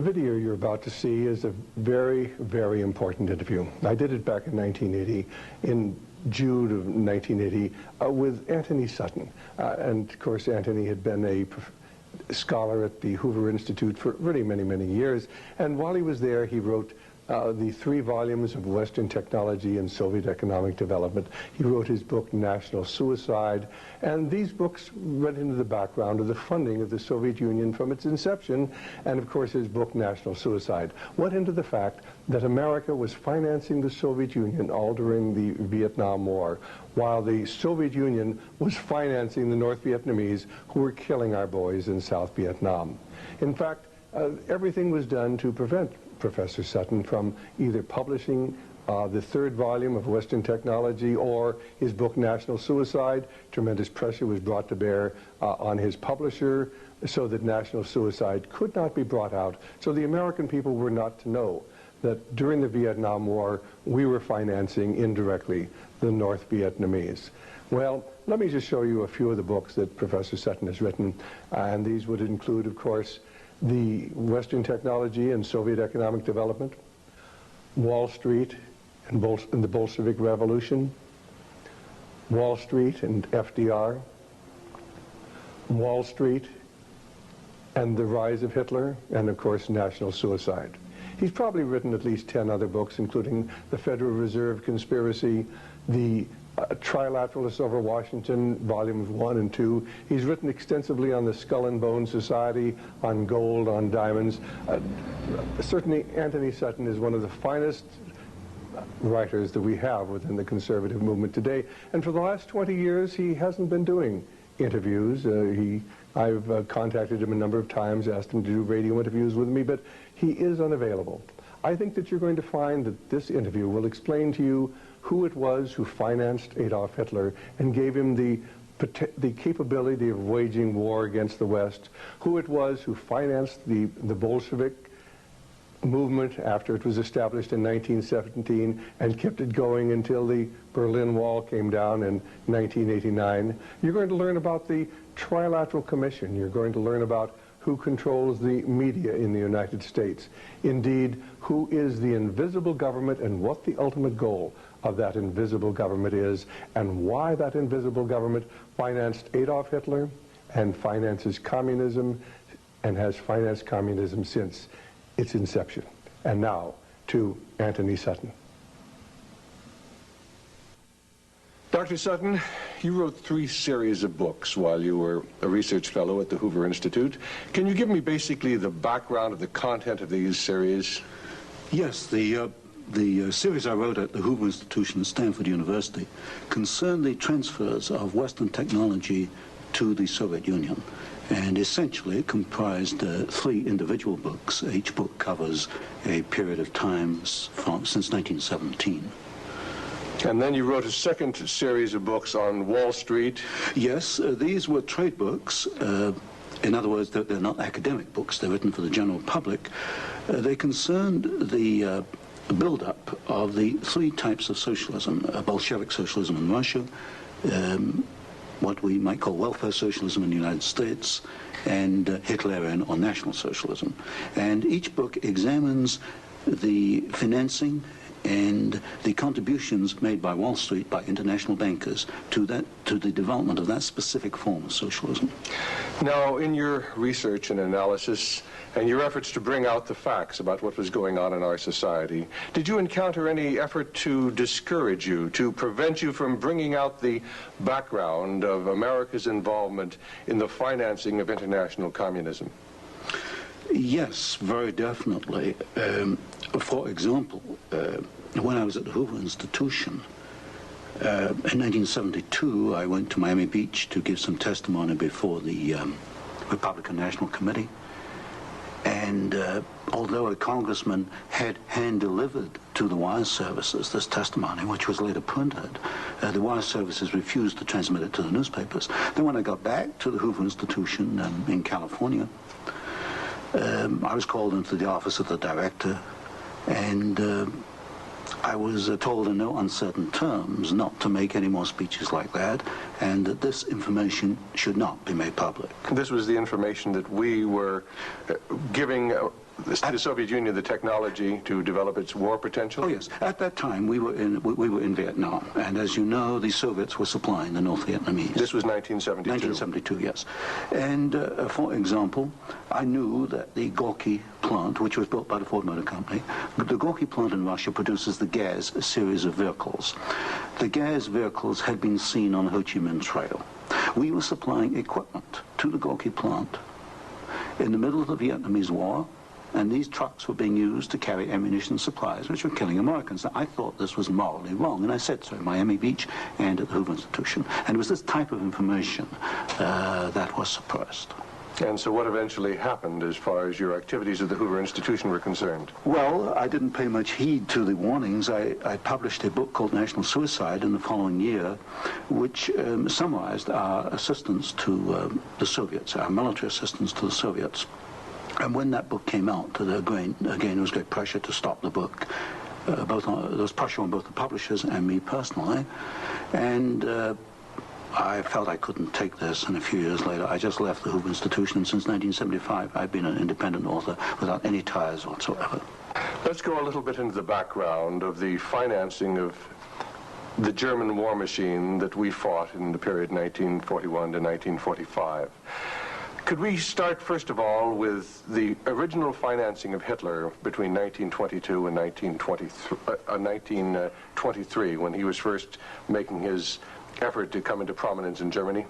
The video you're about to see is a very, very important interview. I did it back in 1980, in June of 1980, with Antony Sutton. And of course, Antony had been a scholar at the Hoover Institute for really many, many years. And while he was there, he wrote the 3 volumes of Western Technology and Soviet Economic Development. He wrote his book, National Suicide, and these books went into the background of the funding of the Soviet Union from its inception, and of course his book, National Suicide, went into the fact that America was financing the Soviet Union all during the Vietnam War, while the Soviet Union was financing the North Vietnamese who were killing our boys in South Vietnam. In fact, everything was done to prevent Professor Sutton from either publishing the 3rd volume of Western Technology or his book National Suicide. Tremendous pressure was brought to bear on his publisher so that National Suicide could not be brought out. So the American people were not to know that during the Vietnam War we were financing indirectly the North Vietnamese. Well, let me just show you a few of the books that Professor Sutton has written, and these would include, of course, the Western Technology and Soviet Economic Development, Wall Street and the Bolshevik Revolution, Wall Street and FDR, Wall Street and the Rise of Hitler, and of course National Suicide. He's probably written at least 10 other books, including the Federal Reserve Conspiracy, the Trilateralists over Washington, volumes 1 and 2. He's written extensively on the Skull and Bone Society, on gold, on diamonds. Certainly Antony Sutton is one of the finest writers that we have within the conservative movement today. And for the last 20 years, he hasn't been doing interviews. I've contacted him a number of times, asked him to do radio interviews with me, but he is unavailable. I think that you're going to find that this interview will explain to you who it was who financed Adolf Hitler and gave him the capability of waging war against the West, who it was who financed the Bolshevik movement after it was established in 1917 and kept it going until the Berlin Wall came down in 1989. You're going to learn about the Trilateral Commission. You're going to learn about who controls the media in the United States. Indeed, who is the invisible government and what the ultimate goal of that invisible government is, and why that invisible government financed Adolf Hitler and finances communism and has financed communism since its inception. And now to Antony Sutton. Dr. Sutton, you wrote 3 series of books while you were a research fellow at the Hoover Institute. Can you give me basically the background of the content of these series? Yes, the series I wrote at the Hoover Institution at Stanford University concerned the transfers of Western technology to the Soviet Union. And essentially it comprised 3 individual books. Each book covers a period of time since 1917. And then you wrote a 2nd series of books on Wall Street. Yes, these were trade books. In other words, they're not academic books. They're written for the general public. They concerned the build-up of the 3 types of socialism: Bolshevik socialism in Russia, what we might call welfare socialism in the United States, and Hitlerian or National Socialism. And each book examines the financing and the contributions made by Wall Street, by international bankers, to the development of that specific form of socialism. Now, in your research and analysis and your efforts to bring out the facts about what was going on in our society, did you encounter any effort to discourage you, to prevent you from bringing out the background of America's involvement in the financing of international communism? Yes, very definitely. For example, when I was at the Hoover Institution, in 1972, I went to Miami Beach to give some testimony before the Republican National Committee. And although a congressman had hand-delivered to the wire services this testimony, which was later printed, the wire services refused to transmit it to the newspapers. Then when I got back to the Hoover Institution in California, I was called into the office of the director, and I was told in no uncertain terms not to make any more speeches like that, and that this information should not be made public. This was the information that we were giving the Soviet Union the technology to develop its war potential? Oh yes. At that time, we were in Vietnam, and as you know, the Soviets were supplying the North Vietnamese. This was 1972. 1972, yes. And for example, I knew that the Gorky plant, which was built by the Ford Motor Company, the Gorky plant in Russia produces the Gaz series of vehicles. The Gaz vehicles had been seen on Ho Chi Minh Trail. We were supplying equipment to the Gorky plant in the middle of the Vietnamese War, and these trucks were being used to carry ammunition supplies, which were killing Americans. Now, I thought this was morally wrong, and I said so in Miami Beach and at the Hoover Institution. And it was this type of information that was suppressed. And so what eventually happened as far as your activities at the Hoover Institution were concerned? Well, I didn't pay much heed to the warnings. I published a book called National Suicide in the following year, which summarized our assistance to the Soviets, our military assistance to the Soviets. And when that book came out, again, there was great pressure to stop the book. There was pressure on both the publishers and me personally. And I felt I couldn't take this, and a few years later, I just left the Hoover Institution, and since 1975, I've been an independent author without any ties whatsoever. Let's go a little bit into the background of the financing of the German war machine that we fought in the period 1941 to 1945. Could we start, first of all, with the original financing of Hitler between 1922 and 1923, when he was first making his effort to come into prominence in Germany?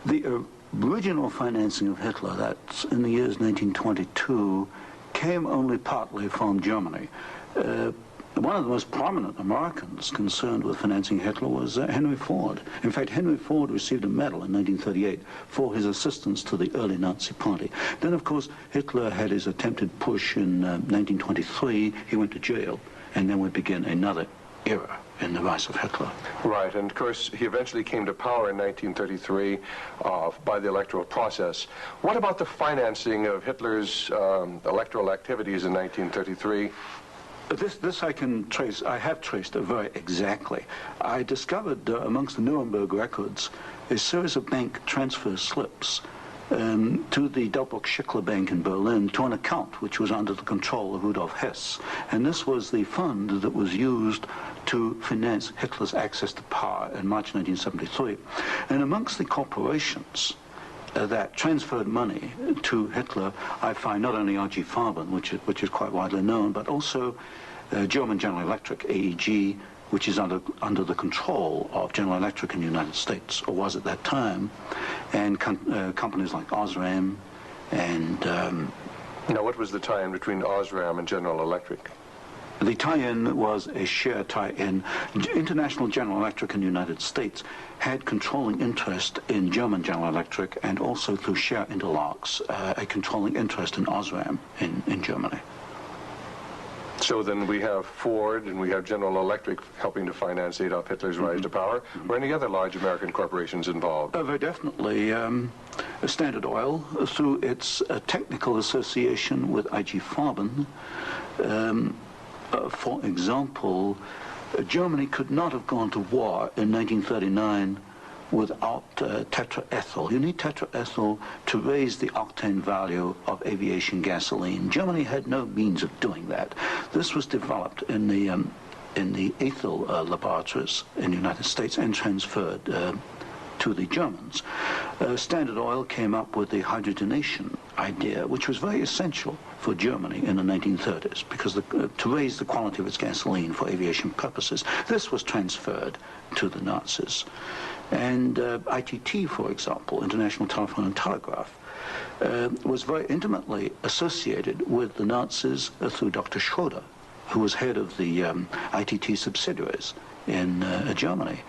The original financing of Hitler, that's in the years 1922, came only partly from Germany. One of the most prominent Americans concerned with financing Hitler was Henry Ford. In fact, Henry Ford received a medal in 1938 for his assistance to the early Nazi Party. Then, of course, Hitler had his attempted push in 1923. He went to jail, and then we begin another era in the rise of Hitler. Right, and of course he eventually came to power in 1933 by the electoral process. What about the financing of Hitler's electoral activities in 1933? This I can trace. I have traced it very exactly. I discovered amongst the Nuremberg records a series of bank transfer slips to the Delbrück-Schickler Bank in Berlin to an account which was under the control of Rudolf Hess. And this was the fund that was used to finance Hitler's access to power in March 1973. And amongst the corporations that transferred money to Hitler, I find not only R.G. Farben, which is quite widely known, but also German General Electric, AEG, which is under the control of General Electric in the United States, or was at that time, and companies like Osram and... Now, what was the tie-in between Osram and General Electric? The tie-in was a share tie-in. International General Electric in the United States had controlling interest in German General Electric, and also through share interlocks, a controlling interest in Osram in Germany. So then we have Ford and we have General Electric helping to finance Adolf Hitler's rise to power. Were any other large American corporations involved? Very definitely. Standard Oil, through its technical association with I.G. Farben, for example, Germany could not have gone to war in 1939 without tetraethyl. You need tetraethyl to raise the octane value of aviation gasoline. Germany had no means of doing that. This was developed in the ethyl laboratories in the United States and transferred to the Germans. Standard Oil came up with the hydrogenation idea, which was very essential for Germany in the 1930s, because to raise the quality of its gasoline for aviation purposes. This was transferred to the Nazis. And ITT, for example, International Telephone and Telegraph, was very intimately associated with the Nazis through Dr. Schroeder, who was head of the ITT subsidiaries in Germany.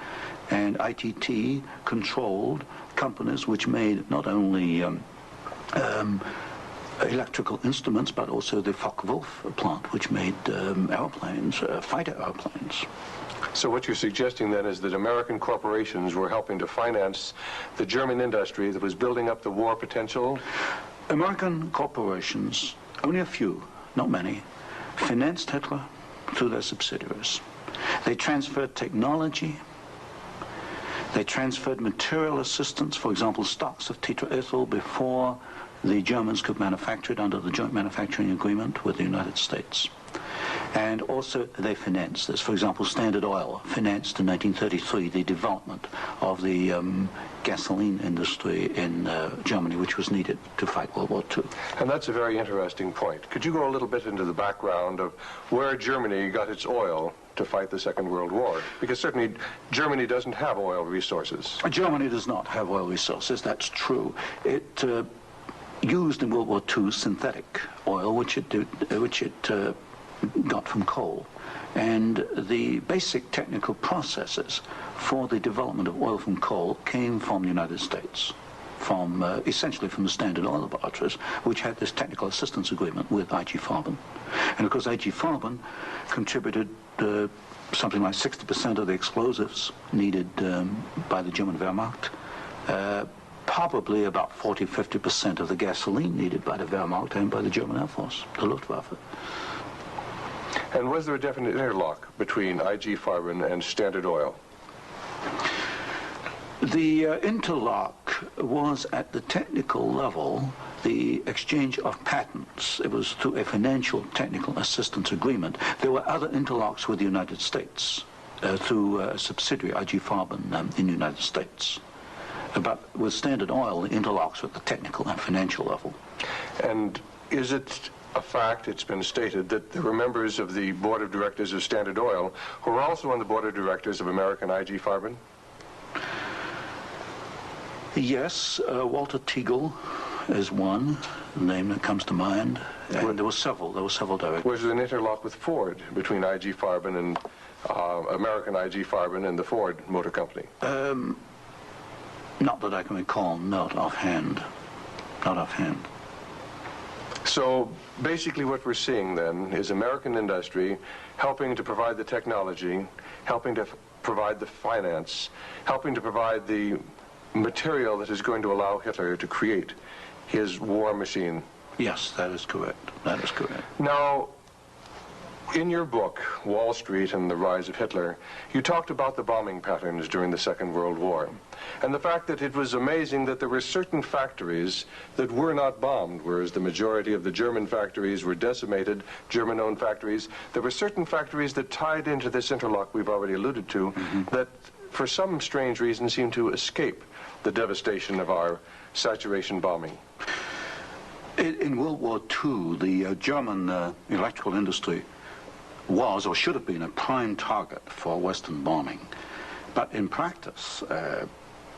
And ITT controlled companies which made not only electrical instruments, but also the Focke-Wulf plant, which made airplanes, fighter airplanes. So what you're suggesting then is that American corporations were helping to finance the German industry that was building up the war potential? American corporations, only a few, not many, financed Hitler through their subsidiaries. They transferred technology. They transferred material assistance, for example, stocks of tetraethyl before the Germans could manufacture it under the joint manufacturing agreement with the United States. And also they financed this. For example, Standard Oil financed in 1933 the development of the gasoline industry in Germany, which was needed to fight World War II. And that's a very interesting point. Could you go a little bit into the background of where Germany got its oil to fight the Second World War? Because certainly Germany doesn't have oil resources. Germany does not have oil resources, that's true. It used in World War II synthetic oil, which it got from coal. And the basic technical processes for the development of oil from coal came from the United States, from essentially from the Standard Oil laboratories, which had this technical assistance agreement with I.G. Farben. And of course I.G. Farben contributed something like 60% of the explosives needed by the German Wehrmacht, probably about 40-50% of the gasoline needed by the Wehrmacht and by the German Air Force, the Luftwaffe. And was there a definite interlock between I.G. Farben and Standard Oil? The interlock was at the technical level, the exchange of patents. It was through a financial technical assistance agreement. There were other interlocks with the United States through a subsidiary, I.G. Farben, in the United States. But with Standard Oil, the interlocks were at the technical and financial level. And is it a fact, it's been stated, that there were members of the board of directors of Standard Oil who were also on the board of directors of American I.G. Farben? Yes, Walter Teagle is one name that comes to mind, and there were several directors. Was there an interlock with Ford between I.G. Farben and American I.G. Farben and the Ford Motor Company? Not that I can recall, not offhand. Not offhand. So basically what we're seeing then is American industry helping to provide the technology, helping to provide the finance, helping to provide the material that is going to allow Hitler to create his war machine. Yes, that is correct. That is correct. Now, in your book, Wall Street and the Rise of Hitler, you talked about the bombing patterns during the Second World War, and the fact that it was amazing that there were certain factories that were not bombed, whereas the majority of the German factories were decimated, German-owned factories. There were certain factories that tied into this interlock we've already alluded to, that for some strange reason seemed to escape the devastation of our saturation bombing. In World War II, the German electrical industry was or should have been a prime target for Western bombing. But in practice,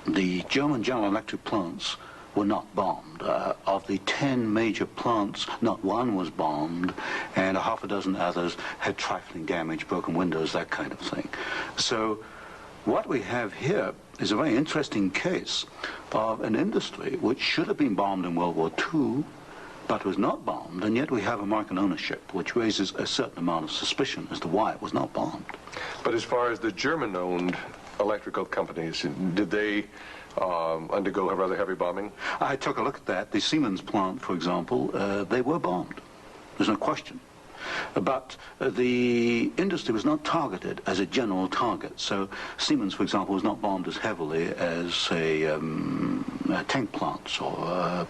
the German General Electric plants were not bombed. Of the 10 major plants, not one was bombed, and a half a dozen others had trifling damage, broken windows, that kind of thing. So what we have here is a very interesting case of an industry which should have been bombed in World War II, but was not bombed, and yet we have American ownership, which raises a certain amount of suspicion as to why it was not bombed. But as far as the German-owned electrical companies, did they undergo a rather heavy bombing? I took a look at that. The Siemens plant, for example, they were bombed. There's no question. But the industry was not targeted as a general target. So Siemens, for example, was not bombed as heavily as, say, tank plants or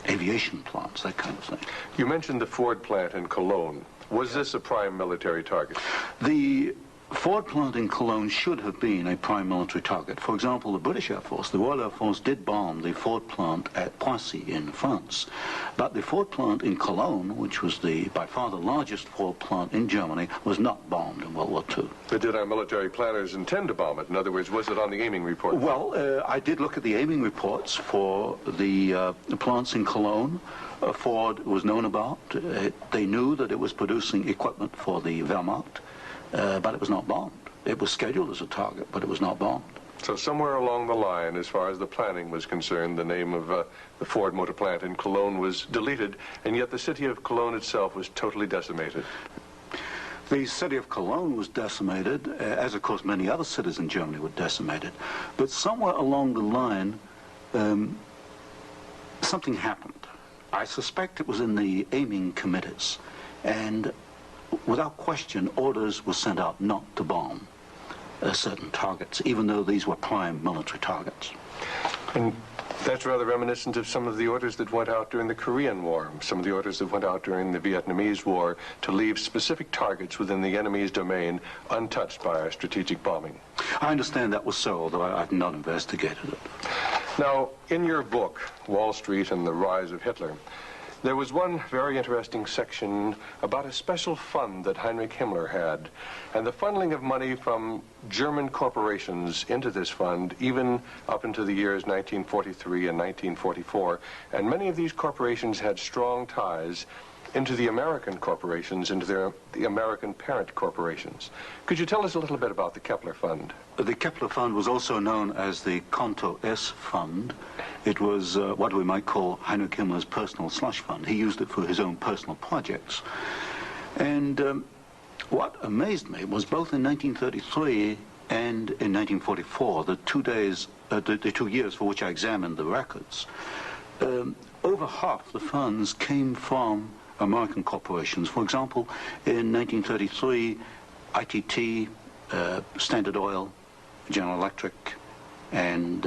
aviation plants, that kind of thing. You mentioned the Ford plant in Cologne. Was this a prime military target? The Ford plant in Cologne should have been a prime military target. For example, the British Air Force, the Royal Air Force, did bomb the Ford plant at Poissy in France. But the Ford plant in Cologne, which was by far the largest Ford plant in Germany, was not bombed in World War II. But did our military planners intend to bomb it? In other words, was it on the aiming report? Well, I did look at the aiming reports for the plants in Cologne. Ford was known about. They knew that it was producing equipment for the Wehrmacht. But it was not bombed. It was scheduled as a target, but it was not bombed. So somewhere along the line, as far as the planning was concerned, the name of the Ford motor plant in Cologne was deleted, and yet the city of Cologne itself was totally decimated. The city of Cologne was decimated, as of course many other cities in Germany were decimated. But somewhere along the line, something happened. I suspect it was in the aiming committees, and without question, orders were sent out not to bomb certain targets, even though these were prime military targets. And That's rather reminiscent of some of the orders that went out during the Korean War, some of the orders that went out during the Vietnamese War to leave specific targets within the enemy's domain untouched by our strategic bombing. I understand that was so, although I've not investigated it. Now, in your book, Wall Street and the Rise of Hitler, there was one very interesting section about a special fund that Heinrich Himmler had, and the funneling of money from German corporations into this fund, even up into the years 1943 and 1944. And many of these corporations had strong ties into the American corporations, into the American parent corporations. Could you tell us a little bit about the Kepler Fund? The Kepler Fund was also known as the Konto S Fund. It was what we might call Heinrich Himmler's personal slush fund. He used it for his own personal projects. And what amazed me was both in 1933 and in 1944, the 2 years for which I examined the records, over half the funds came from American corporations. For example, in 1933, ITT, Standard Oil, General Electric, and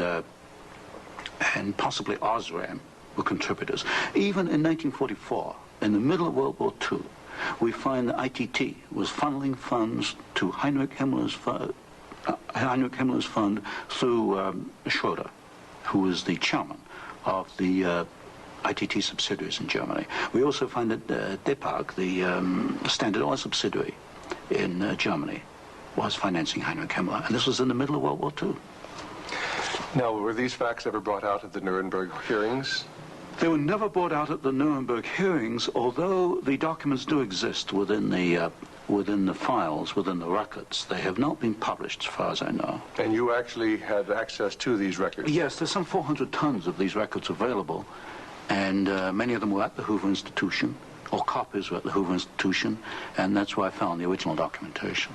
possibly Osram were contributors. Even in 1944, in the middle of World War II, we find that ITT was funneling funds to Heinrich Himmler's fund through Schroeder, who was the chairman of the ITT subsidiaries in Germany. We also find that DEPAG, the Standard Oil subsidiary in Germany, was financing Heinrich Himmler, and this was in the middle of World War II. Now, were these facts ever brought out at the Nuremberg hearings? They were never brought out at the Nuremberg hearings, although the documents do exist within the files, within the records. They have not been published, as far as I know. And you actually had access to these records? Yes, there's some 400 tons of these records available, and many of them were at the Hoover Institution, or copies were at the Hoover Institution, and that's where I found the original documentation.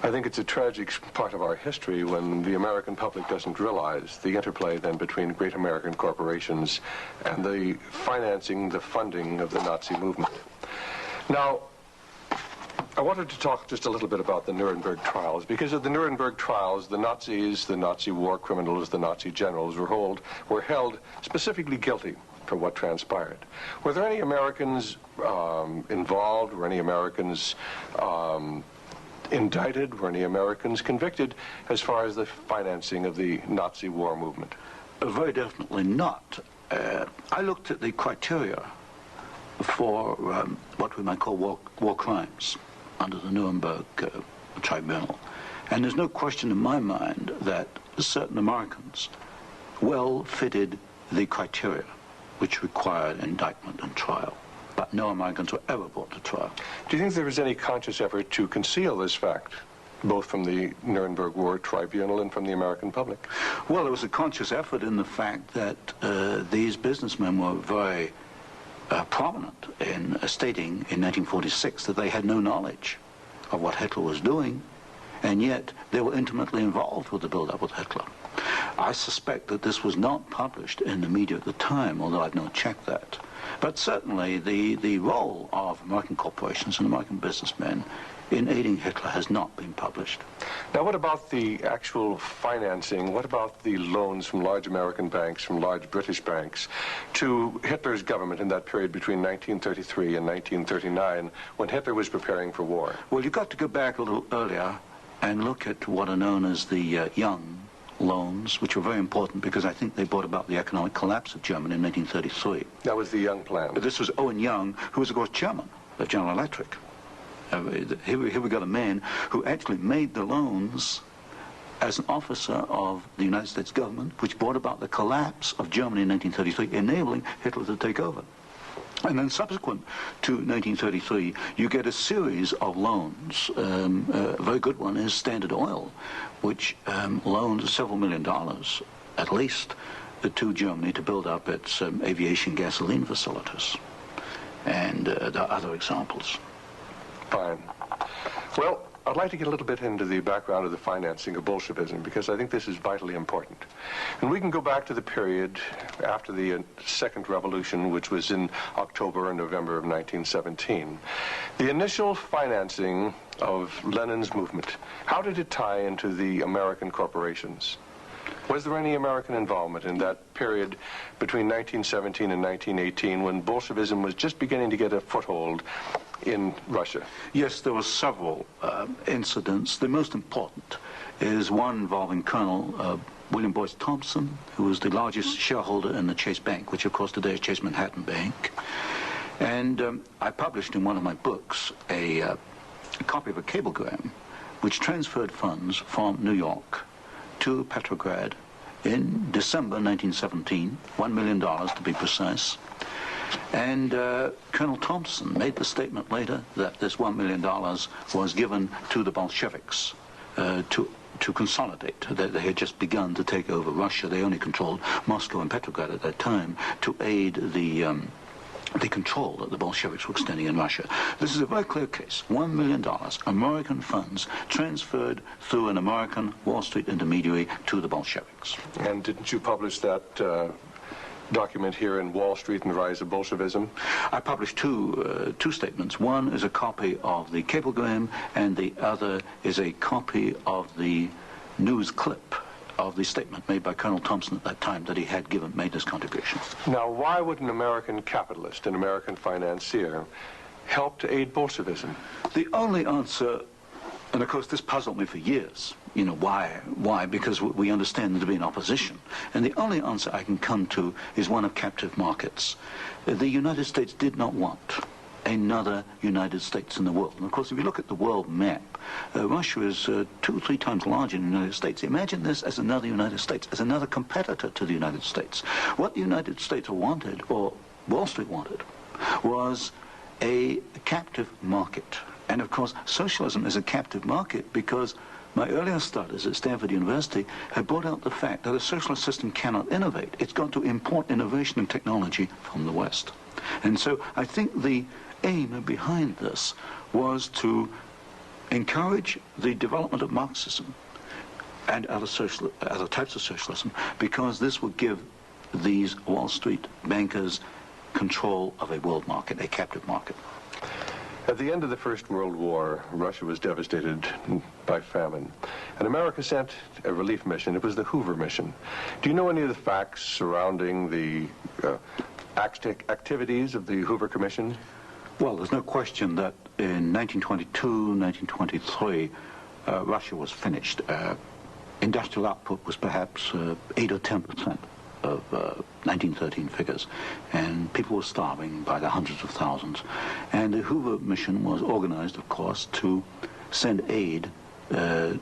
I think it's a tragic part of our history when the American public doesn't realize the interplay then between great American corporations and the financing, the funding of the Nazi movement. Now, I wanted to talk just a little bit about the Nuremberg trials, because at the Nuremberg trials, the Nazis, the Nazi war criminals, the Nazi generals were held specifically guilty for what transpired. Were there any Americans involved? Were any Americans indicted? Were any Americans convicted as far as the financing of the Nazi war movement? Very definitely not. I looked at the criteria for what we might call war crimes under the Nuremberg Tribunal. And there's no question in my mind that certain Americans well fitted the criteria which required indictment and trial. But no Americans were ever brought to trial. Do you think there was any conscious effort to conceal this fact, both from the Nuremberg War Tribunal and from the American public? Well, there was a conscious effort in the fact that these businessmen were very prominent in stating in 1946 that they had no knowledge of what Hitler was doing, and yet they were intimately involved with the build-up with Hitler. I suspect that this was not published in the media at the time, although I've not checked that. But certainly the role of American corporations and American businessmen in aiding Hitler has not been published. Now, what about the actual financing? What about the loans from large American banks, from large British banks, to Hitler's government in that period between 1933 and 1939, when Hitler was preparing for war? Well, you've got to go back a little earlier and look at what are known as the Young loans, which were very important because I think they brought about the economic collapse of Germany in 1933. That was the Young plan. This was Owen Young, who was, of course, chairman of General Electric. Here we got a man who actually made the loans as an officer of the United States government, which brought about the collapse of Germany in 1933, enabling Hitler to take over. And then subsequent to 1933, you get a series of loans. A very good one is Standard Oil, which loaned several $1 million, at least, to Germany to build up its aviation gasoline facilities. And there are other examples. Fine. Well, I'd like to get a little bit into the background of the financing of Bolshevism, because I think this is vitally important. And we can go back to the period after the Second Revolution, which was in October and November of 1917. The initial financing of Lenin's movement, how did it tie into the American corporations? Was there any American involvement in that period between 1917 and 1918 when Bolshevism was just beginning to get a foothold in Russia? Yes, there were several incidents. The most important is one involving Colonel William Boyce Thompson, who was the largest shareholder in the Chase Bank, which of course today is Chase Manhattan Bank. And I published in one of my books a copy of a cablegram which transferred funds from New York to Petrograd in December 1917, $1 million to be precise. And Colonel Thompson made the statement later that this $1 million was given to the Bolsheviks to consolidate. They had just begun to take over Russia. They only controlled Moscow and Petrograd at that time to aid the control that the Bolsheviks were extending in Russia. This is a very clear case. $1 million, American funds transferred through an American Wall Street intermediary to the Bolsheviks. And didn't you publish that document here in Wall Street and the Rise of Bolshevism? I published two statements. One is a copy of the cablegram, and the other is a copy of the news clip of the statement made by Colonel Thompson at that time that he had made this contribution. Now, why would an American capitalist, an American financier, help to aid Bolshevism? The only answer, and of course this puzzled me for years, you know, why? Why? Because we understand there to be an opposition. And the only answer I can come to is one of captive markets. The United States did not want another United States in the world. And of course, if you look at the world map, Russia is 2 or 3 times larger than the United States. Imagine this as another United States, as another competitor to the United States. What the United States wanted, or Wall Street wanted, was a captive market. And of course, socialism is a captive market because my earlier studies at Stanford University had brought out the fact that a socialist system cannot innovate. It's got to import innovation and technology from the West. And so I think the aim behind this was to encourage the development of Marxism and other types of socialism, because this would give these Wall Street bankers control of a world market, a captive market. At the end of the First World War, Russia was devastated by famine, and America sent a relief mission. It was the Hoover mission. Do you know any of the facts surrounding the activities of the Hoover Commission? Well, there's no question that in 1922, 1923, Russia was finished. Industrial output was perhaps 8 or 10% of 1913 figures, and people were starving by the hundreds of thousands. And the Hoover mission was organized, of course, to send aid to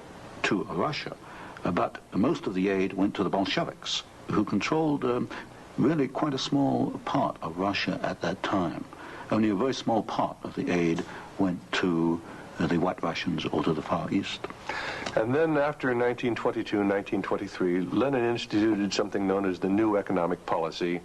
Russia. But most of the aid went to the Bolsheviks, who controlled really quite a small part of Russia at that time. Only a very small part of the aid went to the White Russians or to the Far East. And then after 1922, 1923, Lenin instituted something known as the New Economic Policy,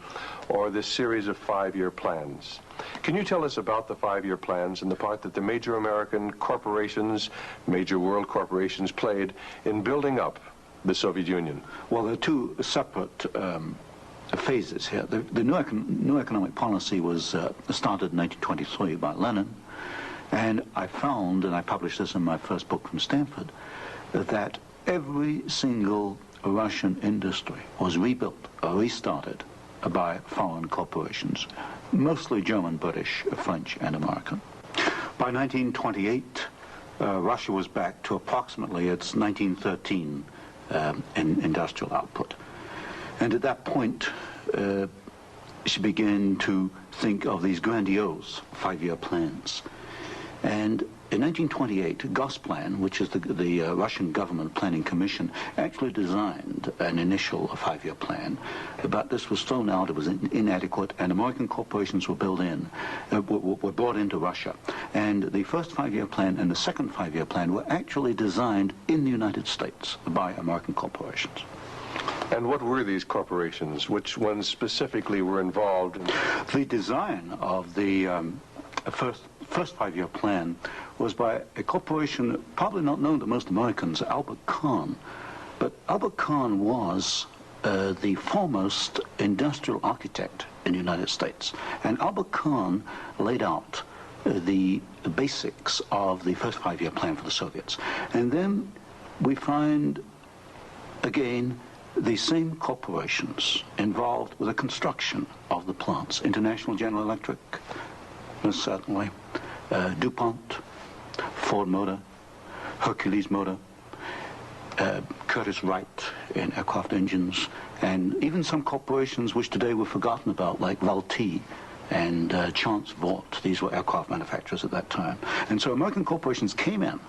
or this series of 5-year plans. Can you tell us about the 5-year plans and the part that the major American corporations, major world corporations, played in building up the Soviet Union? Well, there are two separate phases here. The new economic policy was started in 1923 by Lenin, and I found, and I published this in my first book from Stanford, that every single Russian industry was rebuilt or restarted by foreign corporations, mostly German, British, French, and American. By 1928, Russia was back to approximately its 1913 industrial output. And at that point, she began to think of these grandiose 5-year plans. And in 1928, Gosplan, which is the Russian government planning commission, actually designed an initial 5-year plan. But this was thrown out, it was inadequate, and American corporations were brought into Russia. And the first 5-year plan and the second 5-year plan were actually designed in the United States by American corporations. And what were these corporations? Which ones specifically were involved in? The design of the first 5-year plan was by a corporation probably not known to most Americans, Albert Kahn. But Albert Kahn was the foremost industrial architect in the United States. And Albert Kahn laid out the basics of the first 5-year plan for the Soviets. And then we find, again, the same corporations involved with the construction of the plants, International General Electric, most certainly, DuPont, Ford Motor, Hercules Motor, Curtiss-Wright in aircraft engines, and even some corporations which today we've forgotten about, like Vultee and Chance Vought. These were aircraft manufacturers at that time. And so American corporations came in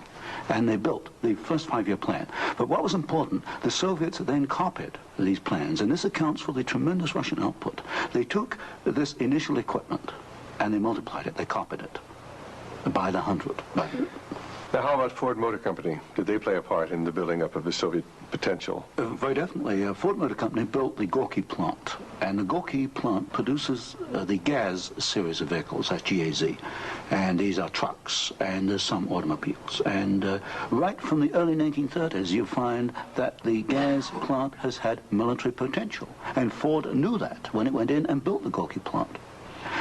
and they built the first 5-year plan. But what was important, the Soviets then copied these plans, and this accounts for the tremendous Russian output. They took this initial equipment and they multiplied it, they copied it by the 100. Now, how about Ford Motor Company? Did they play a part in the building up of the Soviet potential? Very definitely. Ford Motor Company built the Gorky plant, and the Gorky plant produces the GAZ series of vehicles, that's GAZ, and these are trucks, and there's some automobiles. And right from the early 1930s, you find that the GAZ plant has had military potential, and Ford knew that when it went in and built the Gorky plant.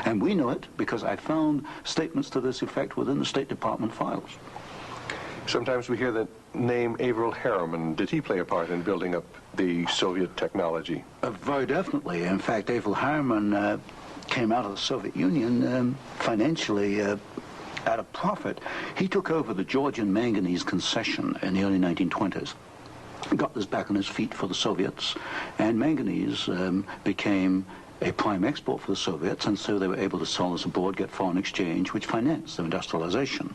And we know it because I found statements to this effect within the State Department files. Sometimes we hear the name Averell Harriman. Did he play a part in building up the Soviet technology? Very definitely. In fact, Averell Harriman came out of the Soviet Union financially at a profit. He took over the Georgian manganese concession in the early 1920s. Got this back on his feet for the Soviets, and manganese became a prime export for the Soviets, and so they were able to sell this abroad, get foreign exchange, which financed their industrialization.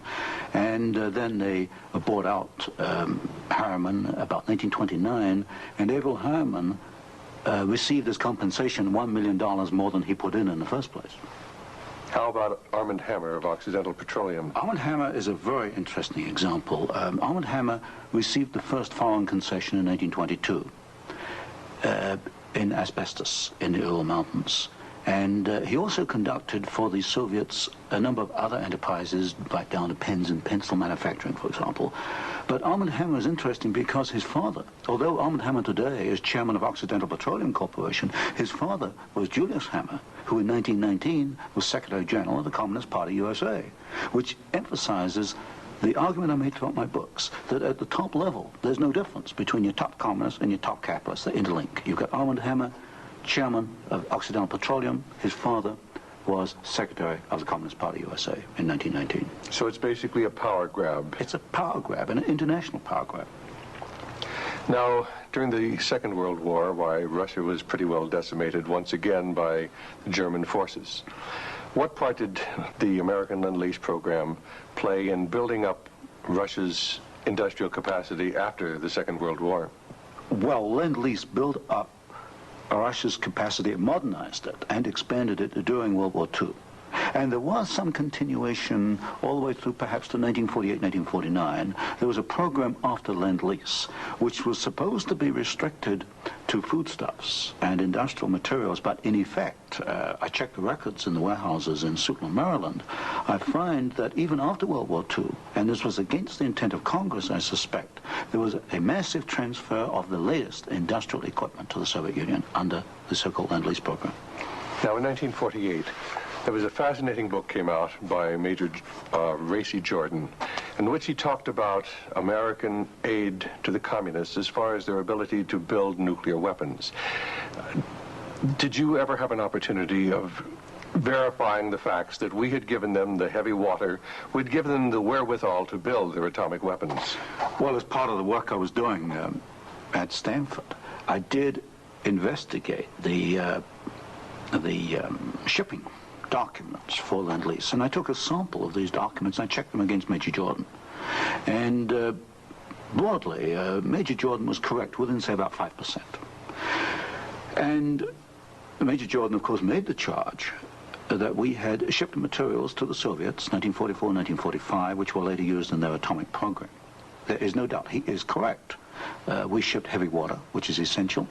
And then they bought out Harriman about 1929, and Averell Harriman received as compensation $1 million more than he put in the first place. How about Armand Hammer of Occidental Petroleum? Armand Hammer is a very interesting example. Armand Hammer received the first foreign concession in 1922. In asbestos in the Ural Mountains. And he also conducted for the Soviets a number of other enterprises, right down to pens and pencil manufacturing, for example. But Armand Hammer is interesting because his father, although Armand Hammer today is chairman of Occidental Petroleum Corporation, his father was Julius Hammer, who in 1919 was Secretary General of the Communist Party USA, which emphasizes the argument I made throughout my books, that at the top level, there's no difference between your top communists and your top capitalists. They interlink. You've got Armand Hammer, chairman of Occidental Petroleum. His father was Secretary of the Communist Party USA in 1919. So it's basically a power grab. It's a power grab, an international power grab. Now, during the Second World War, why, Russia was pretty well decimated once again by the German forces. What part did the American Lend-Lease program play in building up Russia's industrial capacity after the Second World War? Well, Lend-Lease built up Russia's capacity, modernized it, and expanded it during World War II. And there was some continuation all the way through perhaps to 1948, 1949. There was a program after Lend-Lease, which was supposed to be restricted to foodstuffs and industrial materials, but in effect, I checked the records in the warehouses in Sutton, Maryland, I find that even after World War II, and this was against the intent of Congress, I suspect, there was a massive transfer of the latest industrial equipment to the Soviet Union under the so-called Lend-Lease program. Now, in 1948, there was a fascinating book came out by Major Racy Jordan, in which he talked about American aid to the communists as far as their ability to build nuclear weapons. Did you ever have an opportunity of verifying the facts that we had given them the heavy water, we'd given them the wherewithal to build their atomic weapons? Well, as part of the work I was doing at Stanford, I did investigate the shipping documents for Lend-Lease, and I took a sample of these documents and I checked them against Major Jordan. And broadly, Major Jordan was correct within, say, about 5%. And Major Jordan, of course, made the charge that we had shipped materials to the Soviets, 1944, 1945, which were later used in their atomic program. There is no doubt he is correct. We shipped heavy water, which is essential,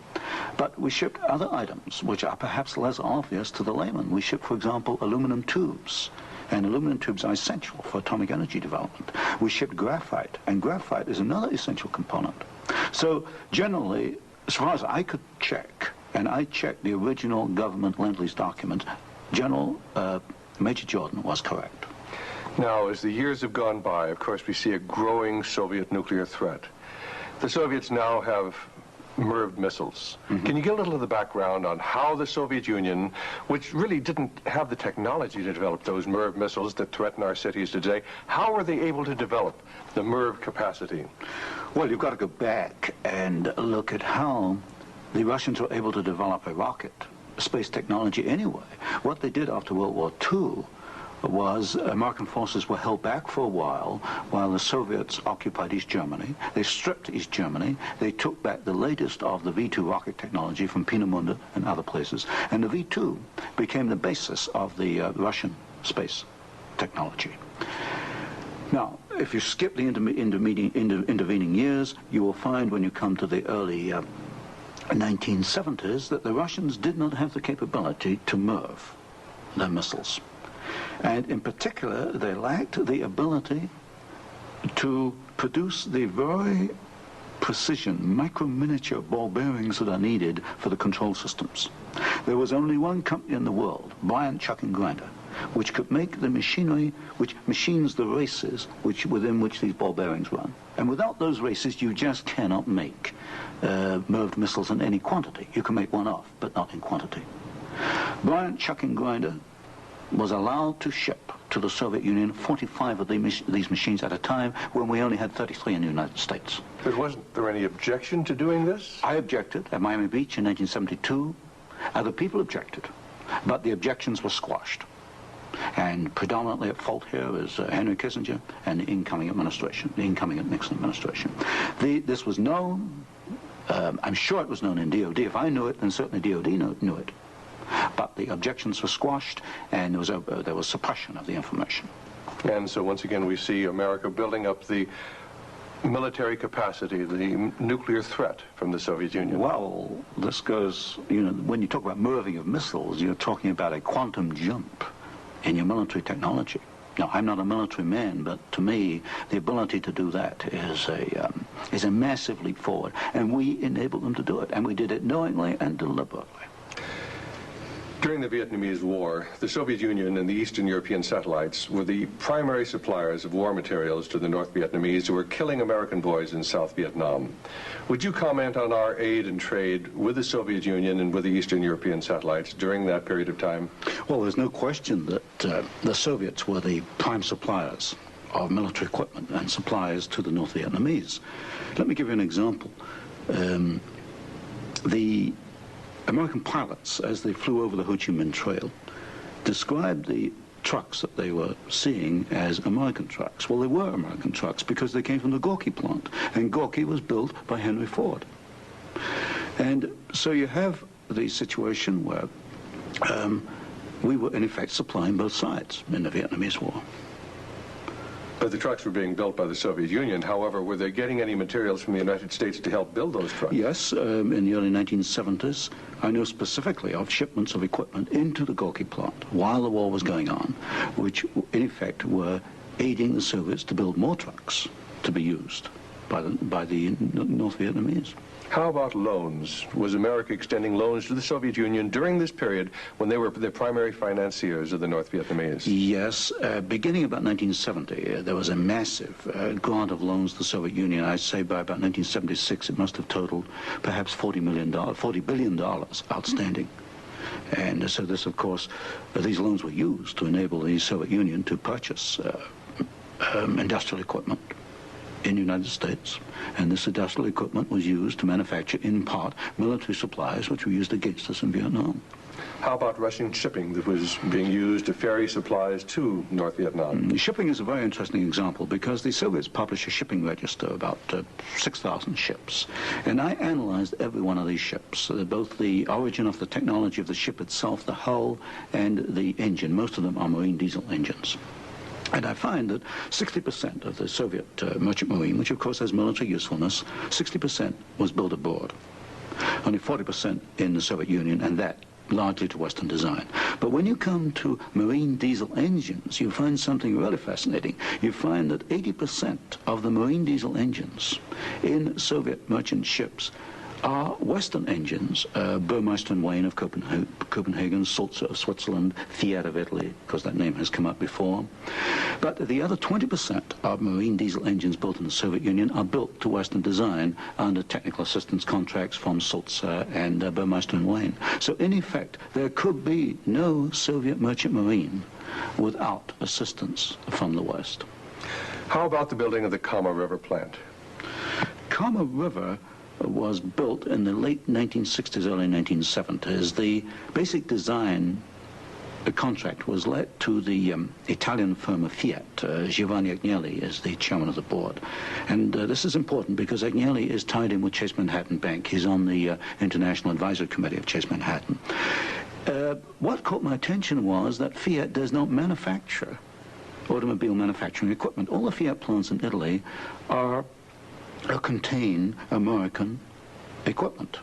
but we shipped other items which are perhaps less obvious to the layman. We shipped, for example, aluminum tubes, and aluminum tubes are essential for atomic energy development. We shipped graphite, and graphite is another essential component. So generally, as far as I could check, and I checked the original government Lend-Lease document, General Major Jordan was correct. Now, as the years have gone by, of course, we see a growing Soviet nuclear threat. The Soviets now have MIRV missiles. Can you give a little of the background on how the Soviet Union, which really didn't have the technology to develop those MIRV missiles that threaten our cities today, how were they able to develop the MIRV capacity? Well, you've got to go back and look at how the Russians were able to develop a rocket, space technology anyway. What they did after World War II was American forces were held back for a while the Soviets occupied East Germany. They stripped East Germany. They took back the latest of the V-2 rocket technology from Peenemünde and other places. And the V-2 became the basis of the Russian space technology. Now, if you skip the intervening years, you will find when you come to the early 1970s that the Russians did not have the capability to MIRV their missiles. And in particular, they lacked the ability to produce the very precision, micro-miniature ball bearings that are needed for the control systems. There was only one company in the world, Bryant Chuck and Grinder, which could make the machinery which machines the races within which these ball bearings run. And without those races, you just cannot make MIRV missiles in any quantity. You can make one off, but not in quantity. Bryant Chuck and Grinder was allowed to ship to the Soviet Union 45 of these machines at a time when we only had 33 in the United States. But wasn't there any objection to doing this? I objected at Miami Beach in 1972. Other people objected, but the objections were squashed. And predominantly at fault here is Henry Kissinger and the incoming administration, the incoming Nixon administration. This was known, I'm sure it was known in DOD. If I knew it, then certainly DOD knew it. But the objections were squashed, and there was suppression of the information. And so once again we see America building up the military capacity, the nuclear threat from the Soviet Union. Well, this goes, you know, when you talk about MIRVing of missiles, you're talking about a quantum jump in your military technology. Now, I'm not a military man, but to me, the ability to do that is a massive leap forward, and we enabled them to do it, and we did it knowingly and deliberately. During the Vietnamese War, the Soviet Union and the Eastern European satellites were the primary suppliers of war materials to the North Vietnamese who were killing American boys in South Vietnam. Would you comment on our aid and trade with the Soviet Union and with the Eastern European satellites during that period of time? Well, there's no question that the Soviets were the prime suppliers of military equipment and suppliers to the North Vietnamese. Let me give you an example. The American pilots, as they flew over the Ho Chi Minh Trail, described the trucks that they were seeing as American trucks. Well, they were American trucks because they came from the Gorky plant, and Gorky was built by Henry Ford. And so you have the situation where we were, in effect, supplying both sides in the Vietnamese War. But the trucks were being built by the Soviet Union. However, were they getting any materials from the United States to help build those trucks? Yes, in the early 1970s, I know specifically of shipments of equipment into the Gorky plant while the war was going on, which in effect were aiding the Soviets to build more trucks to be used by the North Vietnamese. How about loans? Was America extending loans to the Soviet Union during this period when they were the primary financiers of the North Vietnamese? Yes. Beginning about 1970, there was a massive grant of loans to the Soviet Union. I'd say by about 1976, it must have totaled perhaps $40 billion outstanding. And so this, of course, these loans were used to enable the Soviet Union to purchase industrial equipment in the United States, and this industrial equipment was used to manufacture, in part, military supplies which were used against us in Vietnam. How about Russian shipping that was being used to ferry supplies to North Vietnam? Shipping is a very interesting example because the Soviets published a shipping register, about 6,000 ships, and I analyzed every one of these ships, both the origin of the technology of the ship itself, the hull, and the engine. Most of them are marine diesel engines. And I find that 60% of the Soviet merchant marine, which of course has military usefulness, 60% was built aboard. Only 40% in the Soviet Union, and that largely to Western design. But when you come to marine diesel engines, you find something really fascinating. You find that 80% of the marine diesel engines in Soviet merchant ships are Western engines, Burmeister and Wain of Copenhagen, Sulzer of Switzerland, Fiat of Italy, because that name has come up before. But the other 20% of marine diesel engines built in the Soviet Union are built to Western design under technical assistance contracts from Sulzer and Burmeister and Wain. So in effect, there could be no Soviet merchant marine without assistance from the West. How about the building of the Kama River plant? Kama River was built in the late 1960s, early 1970s. The basic design contract was let to the Italian firm of Fiat. Giovanni Agnelli is the chairman of the board. And this is important because Agnelli is tied in with Chase Manhattan Bank. He's on the International Advisory Committee of Chase Manhattan. What caught my attention was that Fiat does not manufacture automobile manufacturing equipment. All the Fiat plants in Italy contain American equipment.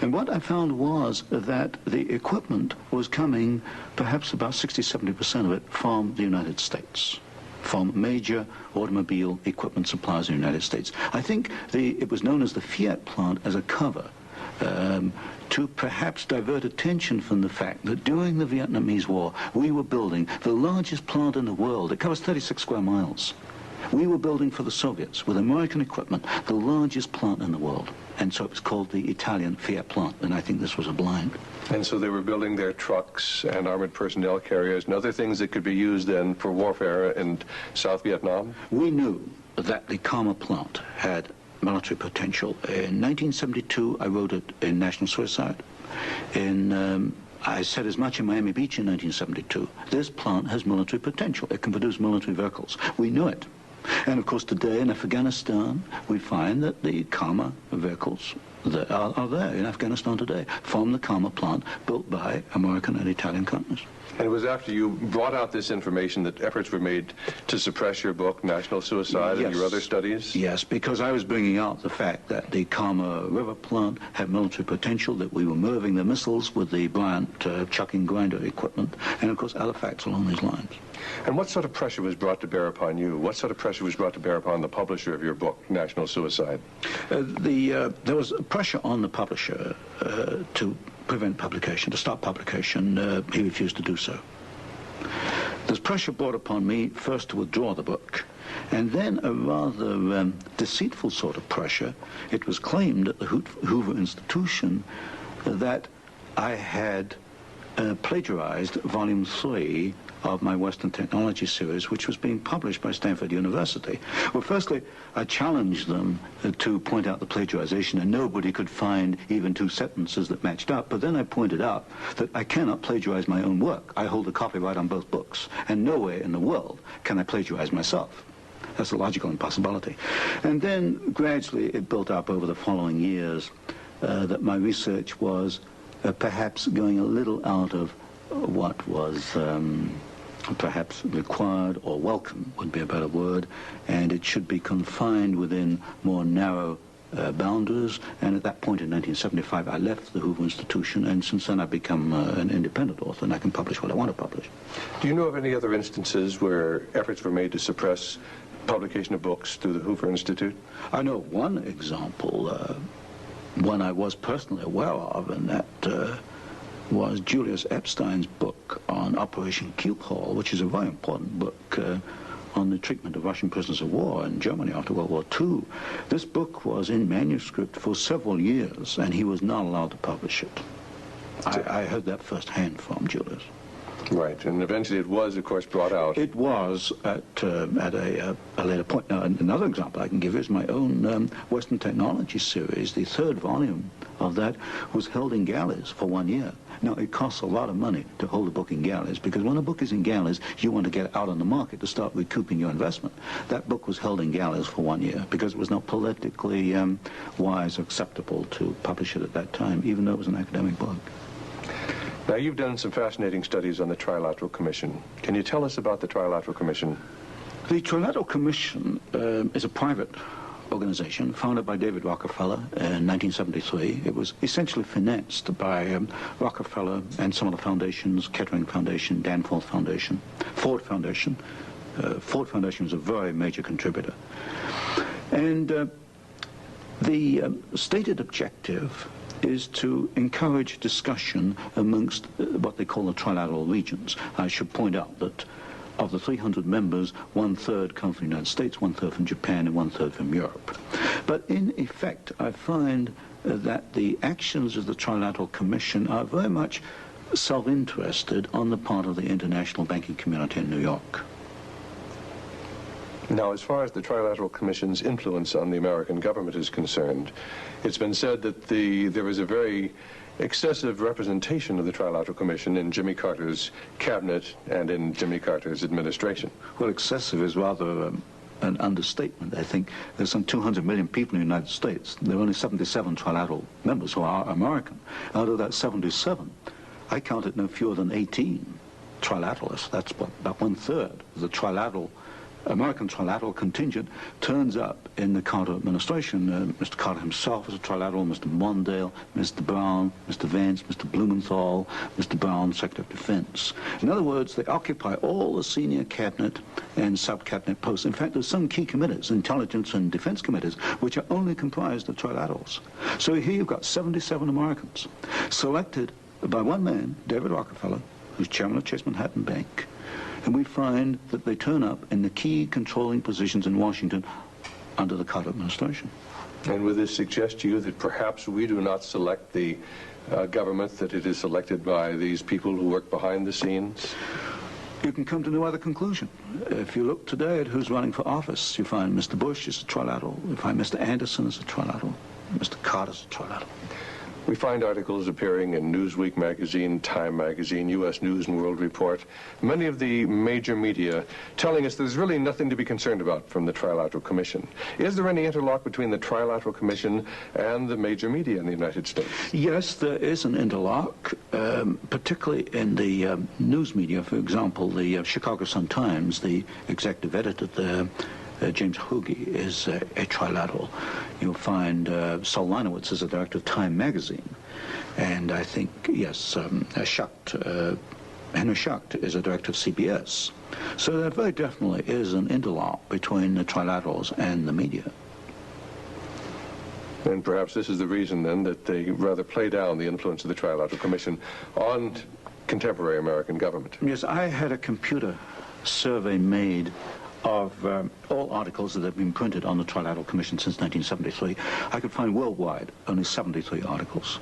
And what I found was that the equipment was coming, perhaps about 60-70% of it, from the United States, from major automobile equipment suppliers in the United States. I think it was known as the Fiat plant as a cover to perhaps divert attention from the fact that during the Vietnamese War, we were building the largest plant in the world. It covers 36 square miles. We were building for the Soviets, with American equipment, the largest plant in the world. And so it was called the Italian Fiat plant, and I think this was a blind. And so they were building their trucks and armored personnel carriers and other things that could be used then for warfare in South Vietnam? We knew that the Kama plant had military potential. In 1972, I wrote it in National Suicide. I said as much in Miami Beach in 1972. This plant has military potential. It can produce military vehicles. We knew it. And of course today in Afghanistan, we find that the Kama vehicles that are there in Afghanistan today from the Kama plant built by American and Italian companies. And it was after you brought out this information that efforts were made to suppress your book, National Suicide, Yes. and your other studies? Yes, because I was bringing out the fact that the Kama River plant had military potential, that we were moving the missiles with the Bryant chucking grinder equipment, and of course other facts along these lines. And what sort of pressure was brought to bear upon you? What sort of pressure was brought to bear upon the publisher of your book, National Suicide? There was pressure on the publisher to prevent publication, to stop publication. He refused to do so. There's pressure brought upon me first to withdraw the book, and then a rather deceitful sort of pressure. It was claimed at the Hoover Institution that I had plagiarized Volume 3 of my Western Technology series, which was being published by Stanford University. Well, firstly, I challenged them to point out the plagiarization, and nobody could find even two sentences that matched up. But then I pointed out that I cannot plagiarize my own work. I hold the copyright on both books, and nowhere in the world can I plagiarize myself. That's a logical impossibility. And then gradually it built up over the following years that my research was perhaps going a little out of what was perhaps required or welcome would be a better word, and it should be confined within more narrow boundaries. And at that point in 1975 I left the Hoover Institution, and since then I've become an independent author, and I can publish what I want to publish. Do you know of any other instances where efforts were made to suppress publication of books through the Hoover Institute? I know one example, one I was personally aware of, and that was Julius Epstein's book on Operation Keelhaul, which is a very important book on the treatment of Russian prisoners of war in Germany after World War II. This book was in manuscript for several years, and he was not allowed to publish it. I heard that firsthand from Julius. Right, and eventually it was, of course, brought out. It was at a later point. Now, another example I can give is my own Western Technology series. The third volume of that was held in galleys for 1 year. Now, it costs a lot of money to hold a book in galleys, because when a book is in galleys, you want to get it out on the market to start recouping your investment. That book was held in galleys for 1 year because it was not politically wise or acceptable to publish it at that time, even though it was an academic book. Now, you've done some fascinating studies on the Trilateral Commission. Can you tell us about the Trilateral Commission? The Trilateral Commission is a private organization founded by David Rockefeller in 1973. It was essentially financed by Rockefeller and some of the foundations, Kettering Foundation, Danforth Foundation, Ford Foundation. Ford Foundation was a very major contributor. And The stated objective is to encourage discussion amongst what they call the trilateral regions. I should point out that of the 300 members, 1/3 come from the United States, 1/3 from Japan, and 1/3 from Europe. But in effect, I find that the actions of the Trilateral Commission are very much self-interested on the part of the international banking community in New York. Now, as far as the Trilateral Commission's influence on the American government is concerned, it's been said that there is a very excessive representation of the Trilateral Commission in Jimmy Carter's cabinet and in Jimmy Carter's administration. Well, excessive is rather an understatement. I think there's some 200 million people in the United States. There are only 77 trilateral members who are American. Out of that 77, I counted no fewer than 18 trilateralists. That's about 1/3 of the American trilateral contingent turns up in the Carter administration. Mr. Carter himself was a trilateral, Mr. Mondale, Mr. Brown, Mr. Vance, Mr. Blumenthal, Mr. Brown, Secretary of Defense. In other words, they occupy all the senior cabinet and sub-cabinet posts. In fact, there's some key committees, intelligence and defense committees, which are only comprised of trilaterals. So here you've got 77 Americans selected by one man, David Rockefeller, who's chairman of Chase Manhattan Bank, and we find that they turn up in the key controlling positions in Washington under the Carter administration. And would this suggest to you that perhaps we do not select the government, that it is selected by these people who work behind the scenes? You can come to no other conclusion. If you look today at who's running for office, you find Mr. Bush is a trilateral, you find Mr. Anderson is a trilateral, Mr. Carter's a trilateral. We find articles appearing in Newsweek magazine, Time magazine, U.S. News and World Report, many of the major media telling us there's really nothing to be concerned about from the Trilateral Commission. Is there any interlock between the Trilateral Commission and the major media in the United States? Yes, there is an interlock, particularly in the news media. For example, the Chicago Sun-Times, the executive editor there, James Hoogie, is a trilateral. You'll find Saul Linowitz is a director of Time magazine. And I think, yes, Henry Schacht is a director of CBS. So there very definitely is an interlock between the trilaterals and the media. And perhaps this is the reason, then, that they rather play down the influence of the Trilateral Commission on contemporary American government. Yes, I had a computer survey made of all articles that have been printed on the Trilateral Commission since 1973. I could find worldwide only 73 articles.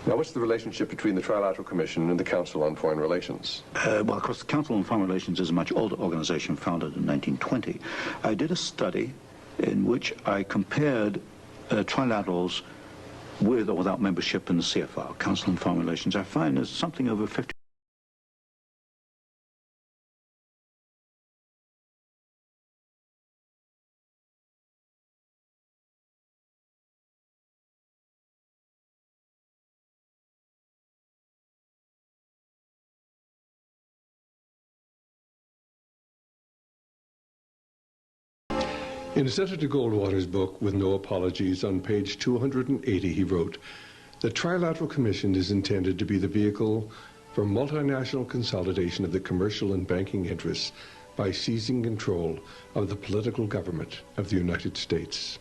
Now, what's the relationship between the Trilateral Commission and the Council on Foreign Relations? Well, of course, the Council on Foreign Relations is a much older organization founded in 1920. I did a study in which I compared trilaterals with or without membership in the CFR, Council on Foreign Relations. I find there's something over 50. In Senator Goldwater's book, With No Apologies, on page 280, he wrote, "The Trilateral Commission is intended to be the vehicle for multinational consolidation of the commercial and banking interests by seizing control of the political government of the United States."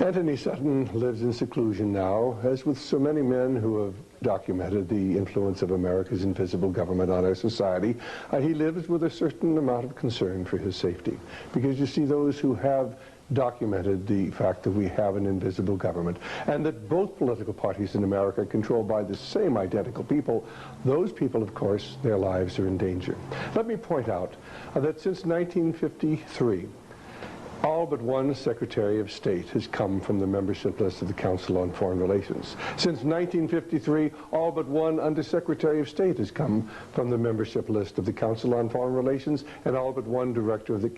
Antony Sutton lives in seclusion now, as with so many men who have documented the influence of America's invisible government on our society. He lives with a certain amount of concern for his safety, because you see, those who have documented the fact that we have an invisible government and that both political parties in America are controlled by the same identical people, those people, of course, their lives are in danger. Let me point out that since 1953, all but one Secretary of State has come from the membership list of the Council on Foreign Relations. Since 1953, all but one Undersecretary of State has come from the membership list of the Council on Foreign Relations, and all but one Director of the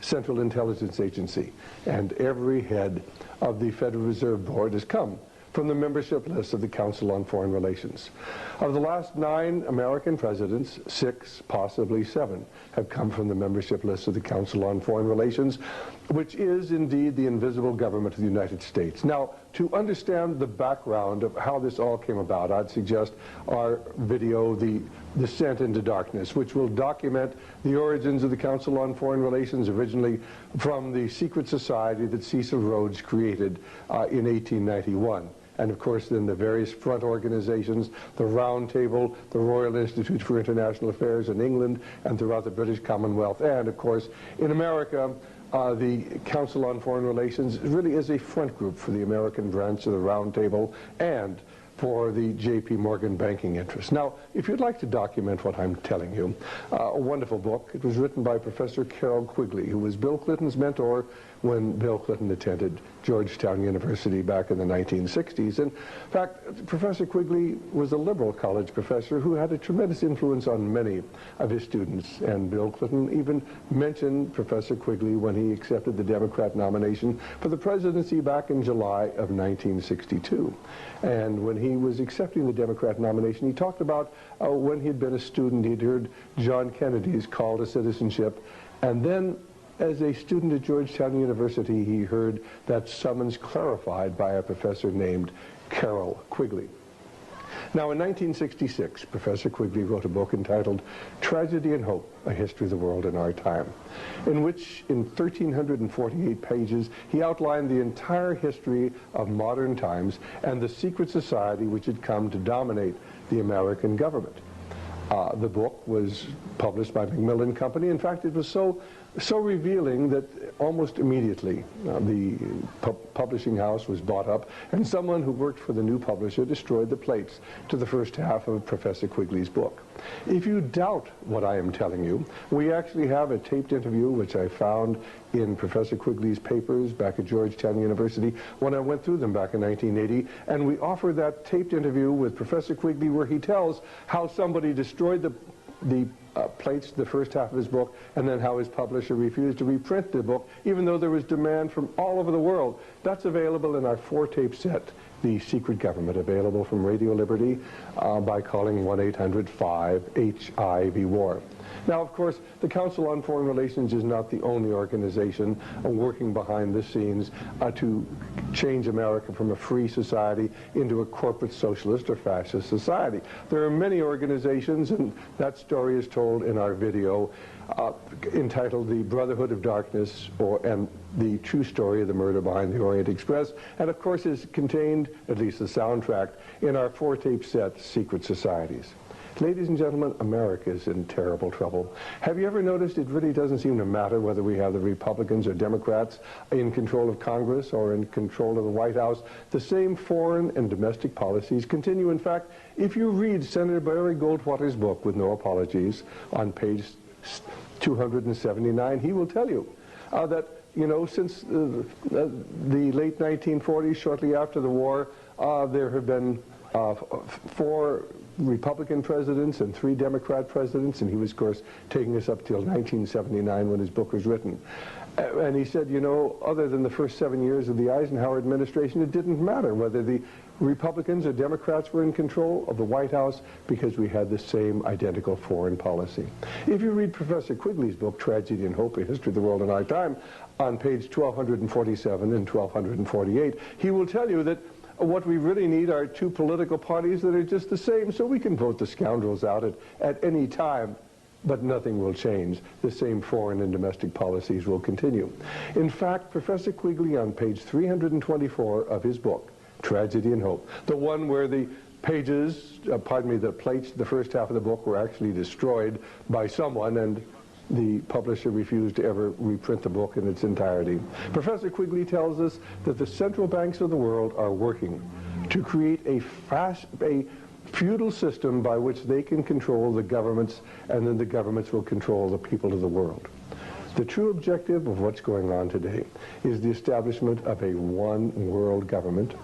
Central Intelligence Agency. And every head of the Federal Reserve Board has come from the membership list of the Council on Foreign Relations. Of the last 9 American presidents, 6, possibly 7, have come from the membership list of the Council on Foreign Relations, which is indeed the invisible government of the United States. Now, to understand the background of how this all came about, I'd suggest our video, The Descent into Darkness, which will document the origins of the Council on Foreign Relations, originally from the secret society that Cecil Rhodes created in 1891. And of course then the various front organizations, the Round Table, the Royal Institute for International Affairs in England and throughout the British Commonwealth, and of course in America, the Council on Foreign Relations really is a front group for the American branch of the Round Table and for the J.P. Morgan banking interest. Now, if you'd like to document what I'm telling you, a wonderful book. It was written by Professor Carroll Quigley, who was Bill Clinton's mentor when Bill Clinton attended Georgetown University back in the 1960s. In fact, Professor Quigley was a liberal college professor who had a tremendous influence on many of his students, and Bill Clinton even mentioned Professor Quigley when he accepted the Democrat nomination for the presidency back in July of 1962. And when he was accepting the Democrat nomination, he talked about when he'd been a student, he'd heard John Kennedy's call to citizenship, and then as a student at Georgetown University, he heard that summons clarified by a professor named Carroll Quigley. Now, in 1966, Professor Quigley wrote a book entitled Tragedy and Hope, A History of the World in Our Time, in which, in 1,348 pages, he outlined the entire history of modern times and the secret society which had come to dominate the American government. The book was published by Macmillan Company. In fact, it was so revealing that almost immediately the publishing house was bought up, and someone who worked for the new publisher destroyed the plates to the first half of Professor Quigley's book. If you doubt what I am telling you, we actually have a taped interview which I found in Professor Quigley's papers back at Georgetown University when I went through them back in 1980, and we offer that taped interview with Professor Quigley where he tells how somebody destroyed the plates, the first half of his book, and then how his publisher refused to reprint the book, even though there was demand from all over the world. That's available in our 4-tape set, The Secret Government, available from Radio Liberty by calling 1-800-5-HIV-WAR. Now, of course, the Council on Foreign Relations is not the only organization working behind the scenes to change America from a free society into a corporate socialist or fascist society. There are many organizations, and that story is told in our video entitled The Brotherhood of Darkness, and the true story of the murder behind the Orient Express, and of course is contained, at least the soundtrack, in our 4-tape set, Secret Societies. Ladies and gentlemen, America is in terrible trouble. Have you ever noticed it really doesn't seem to matter whether we have the Republicans or Democrats in control of Congress or in control of the White House? The same foreign and domestic policies continue. In fact, if you read Senator Barry Goldwater's book, With No Apologies, on page 279, he will tell you that, you know, since the late 1940s, shortly after the war, there have been 4 Republican presidents and 3 Democrat presidents, and he was, of course, taking us up till 1979 when his book was written. And he said, you know, other than the first 7 years of the Eisenhower administration, it didn't matter whether the Republicans or Democrats were in control of the White House because we had the same identical foreign policy. If you read Professor Quigley's book, Tragedy and Hope, A History of the World in Our Time, on page 1247 and 1248, he will tell you that what we really need are 2 political parties that are just the same, so we can vote the scoundrels out at any time, but nothing will change. The same foreign and domestic policies will continue. In fact, Professor Quigley, on page 324 of his book, Tragedy and Hope, the one where the pages, the plates, the first half of the book were actually destroyed by someone, and the publisher refused to ever reprint the book in its entirety. Professor Quigley tells us that the central banks of the world are working to create a feudal system by which they can control the governments, and then the governments will control the people of the world. The true objective of what's going on today is the establishment of a one world government,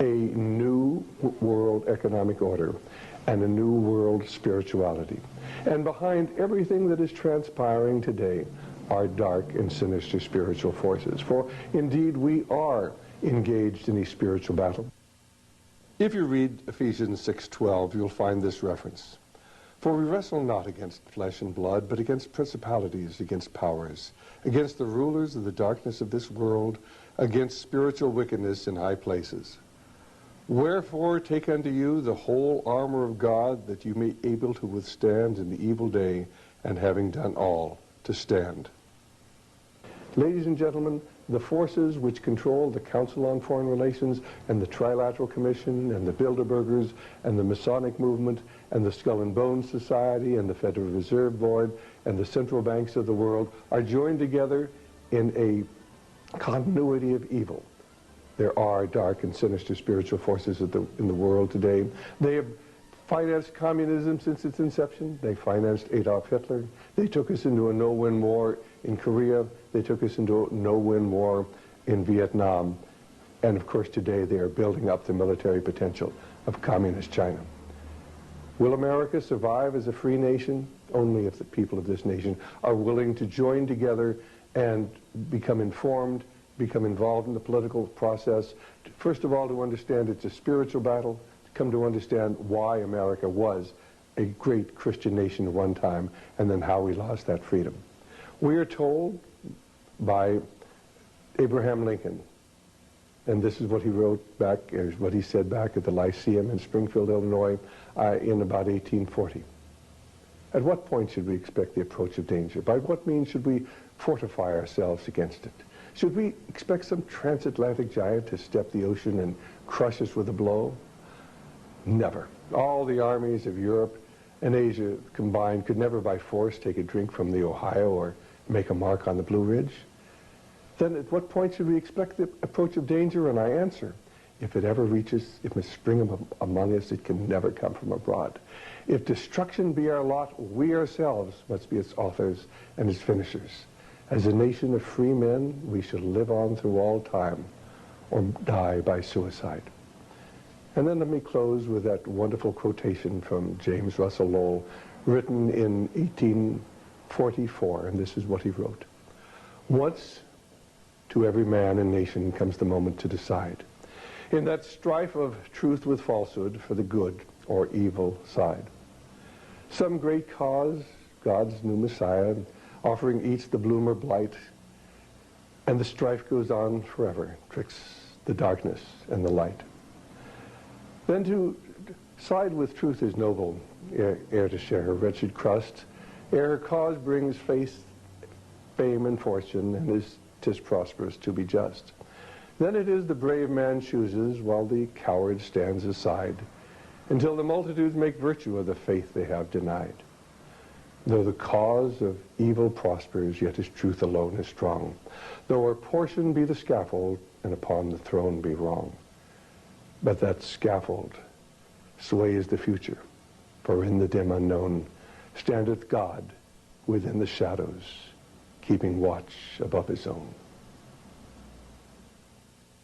a new world economic order, and a new world spirituality. And behind everything that is transpiring today are dark and sinister spiritual forces. For indeed, we are engaged in a spiritual battle. If you read Ephesians 6:12, you'll find this reference. For we wrestle not against flesh and blood, but against principalities, against powers, against the rulers of the darkness of this world, against spiritual wickedness in high places. Wherefore take unto you the whole armor of God, that you may be able to withstand in the evil day, and having done all, to stand. Ladies and gentlemen, the forces which control the Council on Foreign Relations and the Trilateral Commission and the Bilderbergers and the Masonic Movement and the Skull and Bones Society and the Federal Reserve Board and the central banks of the world are joined together in a continuity of evil. There are dark and sinister spiritual forces in the world today. They have financed communism since its inception. They financed Adolf Hitler. They took us into a no-win war in Korea. They took us into a no-win war in Vietnam. And of course today they are building up the military potential of communist China. Will America survive as a free nation? Only if the people of this nation are willing to join together and become informed, become involved in the political process. First of all, to understand it's a spiritual battle, to come to understand why America was a great Christian nation at one time, and then how we lost that freedom. We are told by Abraham Lincoln, and this is what he wrote back, or what he said back at the Lyceum in Springfield, Illinois, in about 1840. At what point should we expect the approach of danger? By what means should we fortify ourselves against it? Should we expect some transatlantic giant to step the ocean and crush us with a blow? Never. All the armies of Europe and Asia combined could never by force take a drink from the Ohio or make a mark on the Blue Ridge. Then at what point should we expect the approach of danger? And I answer, if it ever reaches, if it spring among us, it can never come from abroad. If destruction be our lot, we ourselves must be its authors and its finishers. As a nation of free men, we shall live on through all time or die by suicide. And then let me close with that wonderful quotation from James Russell Lowell, written in 1844, and this is what he wrote. Once to every man and nation comes the moment to decide, in that strife of truth with falsehood for the good or evil side. Some great cause, God's new Messiah, offering each the bloom or blight, and the strife goes on forever, twixt the darkness and the light. Then to side with truth is noble, ere to share her wretched crust, ere her cause brings faith, fame, and fortune, and 'tis prosperous to be just. Then it is the brave man chooses, while the coward stands aside, until the multitudes make virtue of the faith they have denied. Though the cause of evil prospers, yet his truth alone is strong. Though our portion be the scaffold, and upon the throne be wrong. But that scaffold sways the future, for in the dim unknown standeth God within the shadows, keeping watch above his own.